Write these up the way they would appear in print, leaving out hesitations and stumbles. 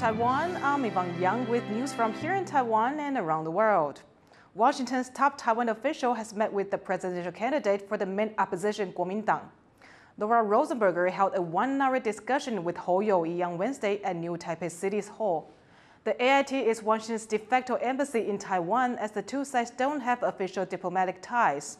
Taiwan, I'm Yvonne with news from here in Taiwan and around the world. Washington's top Taiwan official has met with the presidential candidate for the main opposition Kuomintang. Laura Rosenberger held a one-hour discussion with Hou You-yi on Wednesday at New Taipei City's Hall. The AIT is Washington's de facto embassy in Taiwan as the two sides don't have official diplomatic ties.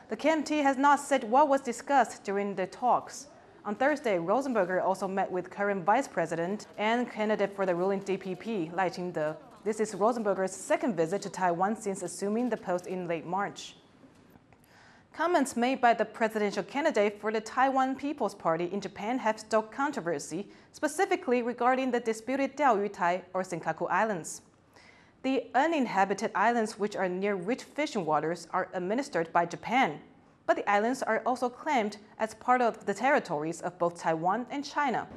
The KMT has not said what was discussed during the talks. On Thursday, Rosenberger also met with current vice president and candidate for the ruling DPP, Lai Ching-te. This is Rosenberger's second visit to Taiwan since assuming the post in late March. Comments made by the presidential candidate for the Taiwan People's Party in Japan have stoked controversy, specifically regarding the disputed Diaoyutai or Senkaku Islands. The uninhabited islands, which are near rich fishing waters, are administered by Japan, but the islands are also claimed as part of the territories of both Taiwan and China.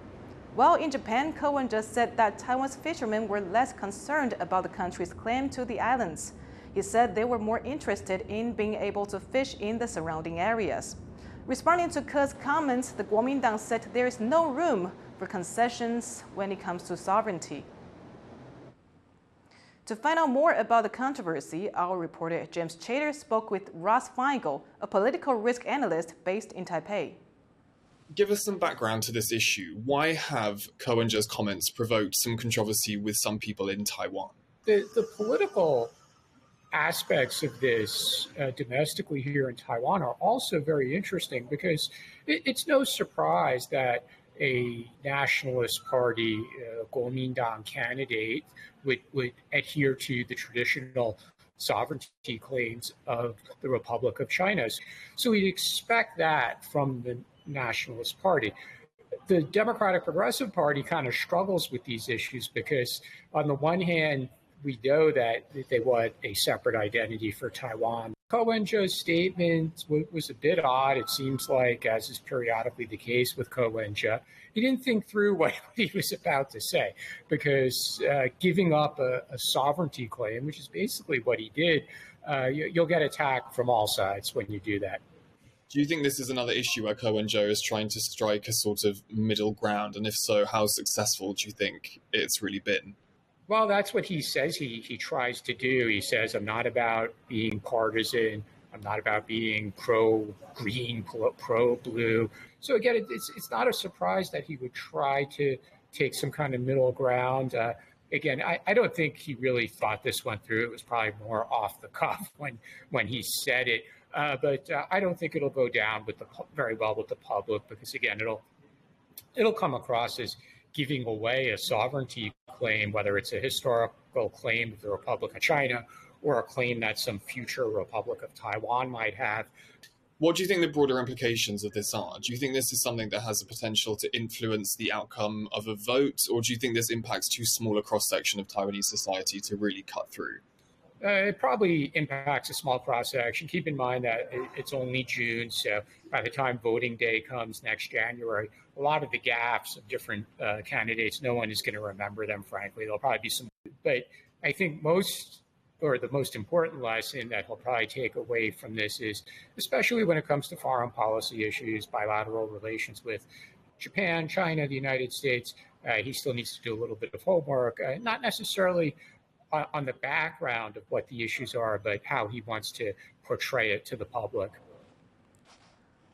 While in Japan, Wen-je said that Taiwan's fishermen were less concerned about the country's claim to the islands. He said they were more interested in being able to fish in the surrounding areas. Responding to Ke's comments, the Kuomintang said there is no room for concessions when it comes to sovereignty. To find out more about the controversy, our reporter James Chater spoke with Ross Feingold, a political risk analyst based in Taipei. Give us some background to this issue. Why have Wen-je's comments provoked some controversy with some people in Taiwan? The political aspects of this domestically here in Taiwan are also very interesting because it's no surprise that a nationalist party, Kuomintang candidate, would adhere to the traditional sovereignty claims of the Republic of China. So we'd expect that from the Nationalist Party. The Democratic Progressive Party kind of struggles with these issues because on the one hand, we know that they want a separate identity for Taiwan. Wen-je's statement was a bit odd. It seems like, as is periodically the case with Wen-je, he didn't think through what he was about to say, because giving up a sovereignty claim, which is basically what he did, you'll get attacked from all sides when you do that. Do you think this is another issue where Wen-je is trying to strike a sort of middle ground? And if so, how successful do you think it's really been? Well, that's what he says he tries to do. He says, I'm not about being partisan. I'm not about being pro-green, pro-blue. So again, it's not a surprise that he would try to take some kind of middle ground. Again, I don't think he really thought this one through. It was probably more off the cuff when he said it. But I don't think it'll go down very well with the public because, again, it'll come across as giving away a sovereignty claim, whether it's a historical claim of the Republic of China or a claim that some future Republic of Taiwan might have. What do you think the broader implications of this are? Do you think this is something that has the potential to influence the outcome of a vote, or do you think this impacts too small a cross-section of Taiwanese society to really cut through? It probably impacts a small cross-section. Keep in mind that it's only June, so by the time voting day comes next January, a lot of the gaffes of different candidates, no one is going to remember them, frankly. There'll probably be some. But I think the most important lesson that he'll probably take away from this is, especially when it comes to foreign policy issues, bilateral relations with Japan, China, the United States, he still needs to do a little bit of homework, not necessarily on the background of what the issues are, but how he wants to portray it to the public.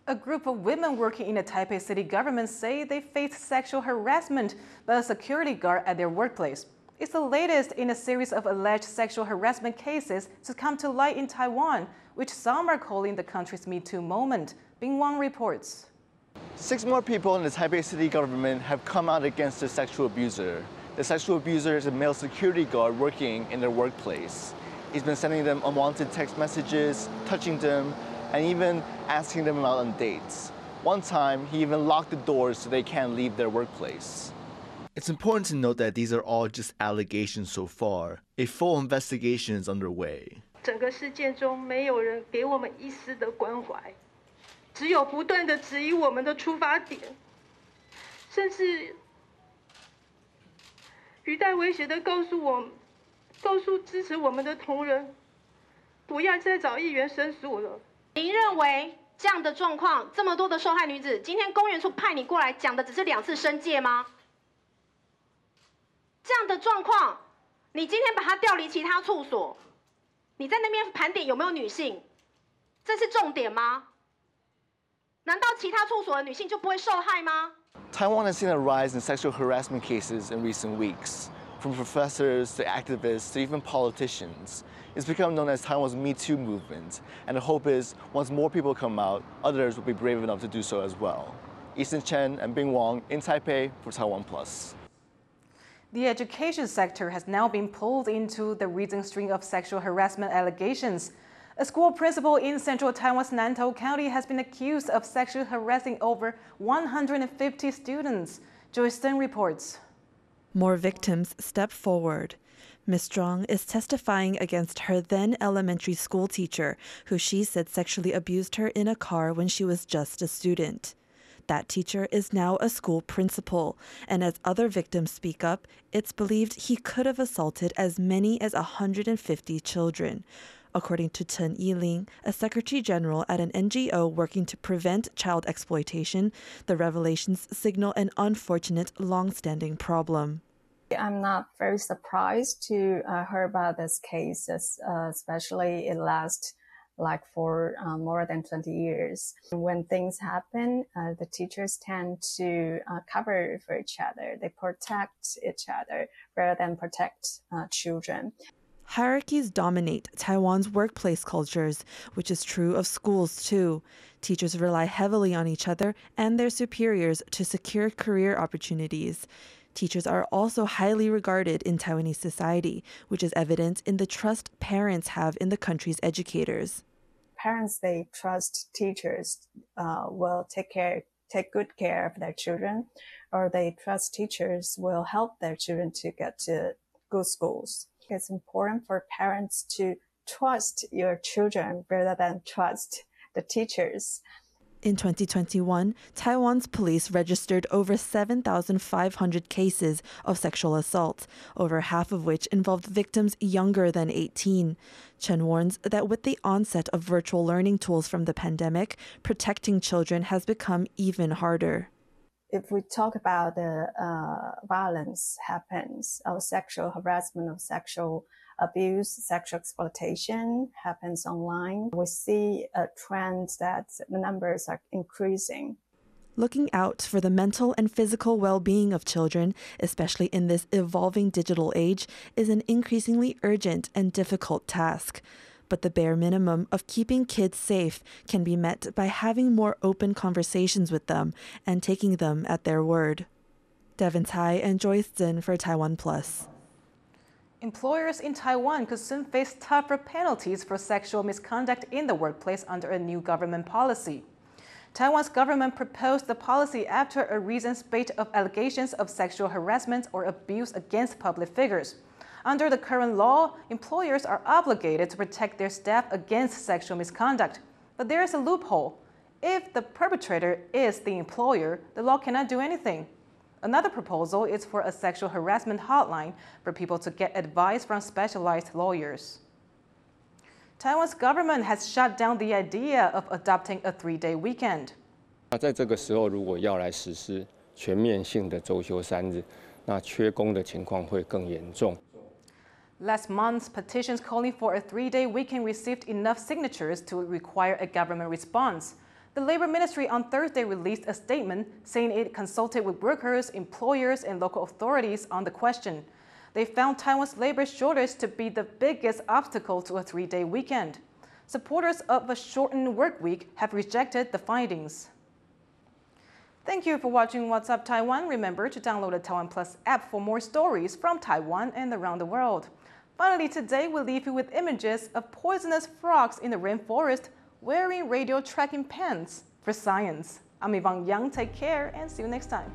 A group of women working in the Taipei city government say they faced sexual harassment by a security guard at their workplace. It's the latest in a series of alleged sexual harassment cases to come to light in Taiwan, which some are calling the country's Me Too moment. Bing Wang reports. 6 more people in the Taipei city government have come out against the sexual abuser. The sexual abuser is a male security guard working in their workplace. He's been sending them unwanted text messages, touching them, and even asking them out on dates. One time, he even locked the doors so they can't leave their workplace. It's important to note that these are all just allegations so far. A full investigation is underway. 整个事件中，没有人给我们一丝的关怀，只有不断的质疑我们的出发点，甚至语带威胁的告诉支持我们的同仁，不要再找议员申诉了。您认为这样的状况，这么多的受害女子，今天公园处派你过来讲的只是2次申诫吗？这样的状况，你今天把它调离其他处所，你在那边盘点有没有女性，这是重点吗？难道其他处所的女性就不会受害吗？ Taiwan has seen a rise in sexual harassment cases in recent weeks, from professors to activists to even politicians. It's become known as Taiwan's Me Too movement, and the hope is once more people come out, others will be brave enough to do so as well. Easton Chen and Bing Wong in Taipei for TaiwanPlus. The education sector has now been pulled into the recent string of sexual harassment allegations. A school principal in central Taiwan's Nantou County has been accused of sexually harassing over 150 students. Joyce Deng reports. More victims step forward. Ms. Zhuang is testifying against her then elementary school teacher, who she said sexually abused her in a car when she was just a student. That teacher is now a school principal, and as other victims speak up, it's believed he could have assaulted as many as 150 children. According to Chen Yiling, a secretary general at an NGO working to prevent child exploitation, the revelations signal an unfortunate, long-standing problem. I'm not very surprised to hear about this case, especially it lasts for more than 20 years. When things happen, the teachers tend to cover for each other. They protect each other rather than protect children. Hierarchies dominate Taiwan's workplace cultures, which is true of schools too. Teachers rely heavily on each other and their superiors to secure career opportunities. Teachers are also highly regarded in Taiwanese society, which is evident in the trust parents have in the country's educators. Parents, they trust teachers will take good care of their children, or they trust teachers will help their children to get to good schools. It's important for parents to trust your children rather than trust the teachers. In 2021, Taiwan's police registered over 7,500 cases of sexual assault, over half of which involved victims younger than 18. Chen warns that with the onset of virtual learning tools from the pandemic, protecting children has become even harder. If we talk about the violence happens, or sexual harassment, or sexual abuse, sexual exploitation happens online, we see a trend that the numbers are increasing. Looking out for the mental and physical well-being of children, especially in this evolving digital age, is an increasingly urgent and difficult task. But the bare minimum of keeping kids safe can be met by having more open conversations with them and taking them at their word. Devin Tai and Joyce Zin for TaiwanPlus. Employers in Taiwan could soon face tougher penalties for sexual misconduct in the workplace under a new government policy. Taiwan's government proposed the policy after a recent spate of allegations of sexual harassment or abuse against public figures. Under the current law, employers are obligated to protect their staff against sexual misconduct. But there is a loophole. If the perpetrator is the employer, the law cannot do anything. Another proposal is for a sexual harassment hotline for people to get advice from specialized lawyers. Taiwan's government has shut down the idea of adopting a 3-day weekend. 在这个时候，如果要来实施全面性的周休3日，那缺工的情况会更严重。 Last month, petitions calling for a 3-day weekend received enough signatures to require a government response. The Labor Ministry on Thursday released a statement saying it consulted with workers, employers, and local authorities on the question. They found Taiwan's labor shortage to be the biggest obstacle to a 3-day weekend. Supporters of a shortened work week have rejected the findings. Thank you for watching What's Up Taiwan. Remember to download the TaiwanPlus app for more stories from Taiwan and around the world. Finally, today we'll leave you with images of poisonous frogs in the rainforest wearing radio tracking pants for science. I'm Yvonne Yang. Take care and see you next time.